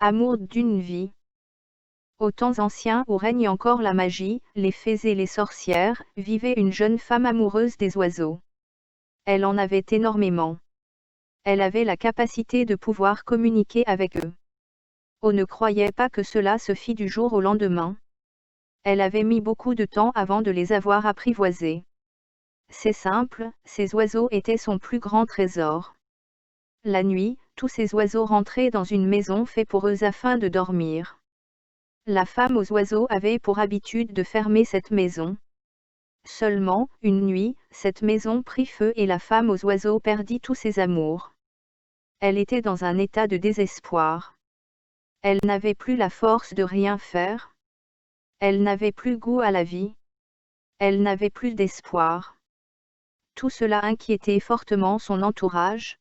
Amour d'une vie. Aux temps anciens où règne encore la magie, les fées et les sorcières, vivait une jeune femme amoureuse des oiseaux. Elle en avait énormément. Elle avait la capacité de pouvoir communiquer avec eux. On ne croyait pas que cela se fit du jour au lendemain. Elle avait mis beaucoup de temps avant de les avoir apprivoisés. C'est simple, ces oiseaux étaient son plus grand trésor. La nuit, tous ces oiseaux rentraient dans une maison faite pour eux afin de dormir. La femme aux oiseaux avait pour habitude de fermer cette maison. Seulement, une nuit, cette maison prit feu et la femme aux oiseaux perdit tous ses amours. Elle était dans un état de désespoir. Elle n'avait plus la force de rien faire. Elle n'avait plus goût à la vie. Elle n'avait plus d'espoir. Tout cela inquiétait fortement son entourage.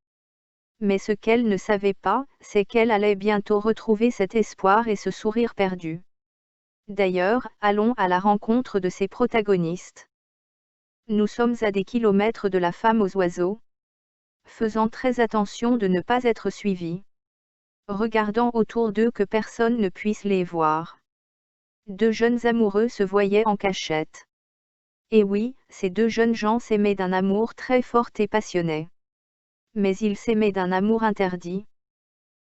Mais ce qu'elle ne savait pas, c'est qu'elle allait bientôt retrouver cet espoir et ce sourire perdu. D'ailleurs, allons à la rencontre de ses protagonistes. Nous sommes à des kilomètres de la femme aux oiseaux. Faisant très attention de ne pas être suivis. Regardant autour d'eux que personne ne puisse les voir. Deux jeunes amoureux se voyaient en cachette. Et oui, ces deux jeunes gens s'aimaient d'un amour très fort et passionné. Mais ils s'aimaient d'un amour interdit.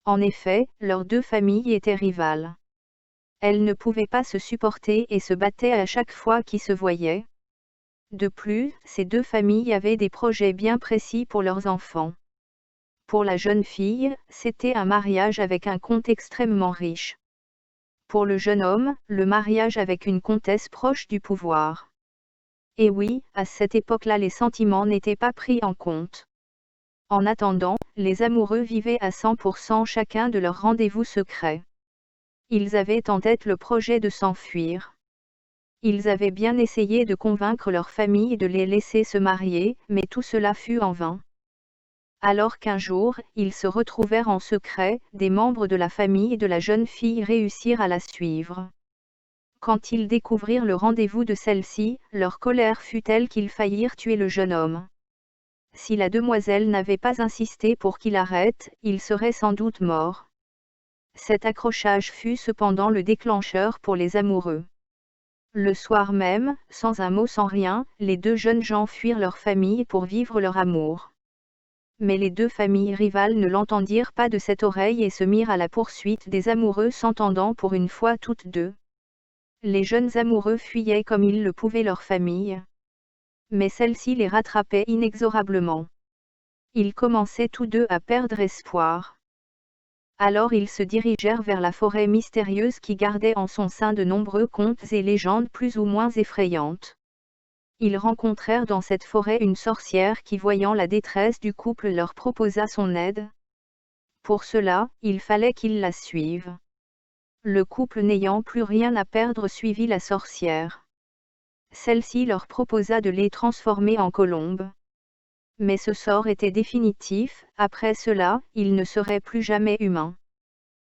En effet, leurs deux familles étaient rivales. Elles ne pouvaient pas se supporter et se battaient à chaque fois qu'ils se voyaient. De plus, ces deux familles avaient des projets bien précis pour leurs enfants. Pour la jeune fille, c'était un mariage avec un comte extrêmement riche. Pour le jeune homme, le mariage avec une comtesse proche du pouvoir. Et oui, à cette époque-là les sentiments n'étaient pas pris en compte. En attendant, les amoureux vivaient à 100% chacun de leurs rendez-vous secrets. Ils avaient en tête le projet de s'enfuir. Ils avaient bien essayé de convaincre leur famille de les laisser se marier, mais tout cela fut en vain. Alors qu'un jour, ils se retrouvèrent en secret, des membres de la famille de la jeune fille réussirent à la suivre. Quand ils découvrirent le rendez-vous de celle-ci, leur colère fut telle qu'ils faillirent tuer le jeune homme. Si la demoiselle n'avait pas insisté pour qu'il arrête, il serait sans doute mort. Cet accrochage fut cependant le déclencheur pour les amoureux. Le soir même, sans un mot sans rien, les deux jeunes gens fuirent leur famille pour vivre leur amour. Mais les deux familles rivales ne l'entendirent pas de cette oreille et se mirent à la poursuite des amoureux s'entendant pour une fois toutes deux. Les jeunes amoureux fuyaient comme ils le pouvaient leur famille. Mais celle-ci les rattrapait inexorablement. Ils commençaient tous deux à perdre espoir. Alors ils se dirigèrent vers la forêt mystérieuse qui gardait en son sein de nombreux contes et légendes plus ou moins effrayantes. Ils rencontrèrent dans cette forêt une sorcière qui, voyant la détresse du couple, leur proposa son aide. Pour cela, il fallait qu'ils la suivent. Le couple n'ayant plus rien à perdre suivit la sorcière. Celle-ci leur proposa de les transformer en colombes. Mais ce sort était définitif, après cela, ils ne seraient plus jamais humains.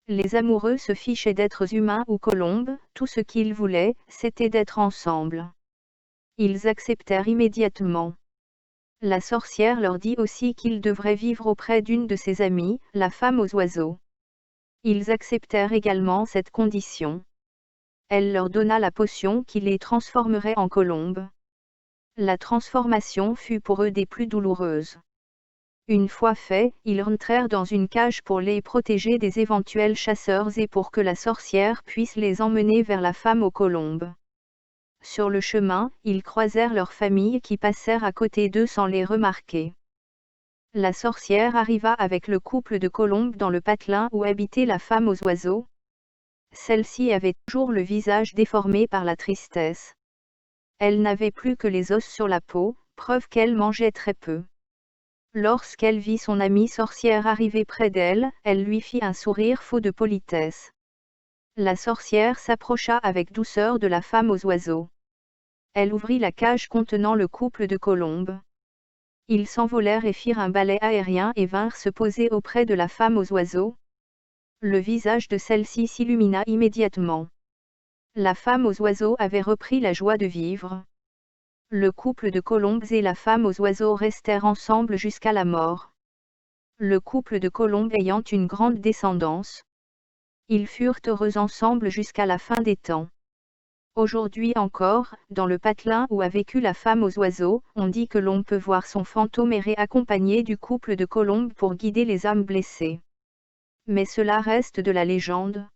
Les amoureux se fichaient d'êtres humains ou colombes, tout ce qu'ils voulaient, c'était d'être ensemble. Ils acceptèrent immédiatement. La sorcière leur dit aussi qu'ils devraient vivre auprès d'une de ses amies, la femme aux oiseaux. Ils acceptèrent également cette condition. Elle leur donna la potion qui les transformerait en colombes. La transformation fut pour eux des plus douloureuses. Une fois fait, ils rentrèrent dans une cage pour les protéger des éventuels chasseurs et pour que la sorcière puisse les emmener vers la femme aux colombes. Sur le chemin, ils croisèrent leurs familles qui passèrent à côté d'eux sans les remarquer. La sorcière arriva avec le couple de colombes dans le patelin où habitait la femme aux oiseaux. Celle-ci avait toujours le visage déformé par la tristesse. Elle n'avait plus que les os sur la peau, preuve qu'elle mangeait très peu. Lorsqu'elle vit son amie sorcière arriver près d'elle, elle lui fit un sourire faux de politesse. La sorcière s'approcha avec douceur de la femme aux oiseaux. Elle ouvrit la cage contenant le couple de colombes. Ils s'envolèrent et firent un balai aérien et vinrent se poser auprès de la femme aux oiseaux. Le visage de celle-ci s'illumina immédiatement. La femme aux oiseaux avait repris la joie de vivre. Le couple de colombes et la femme aux oiseaux restèrent ensemble jusqu'à la mort. Le couple de colombes ayant une grande descendance. Ils furent heureux ensemble jusqu'à la fin des temps. Aujourd'hui encore, dans le patelin où a vécu la femme aux oiseaux, on dit que l'on peut voir son fantôme errer accompagné du couple de colombes pour guider les âmes blessées. Mais cela reste de la légende.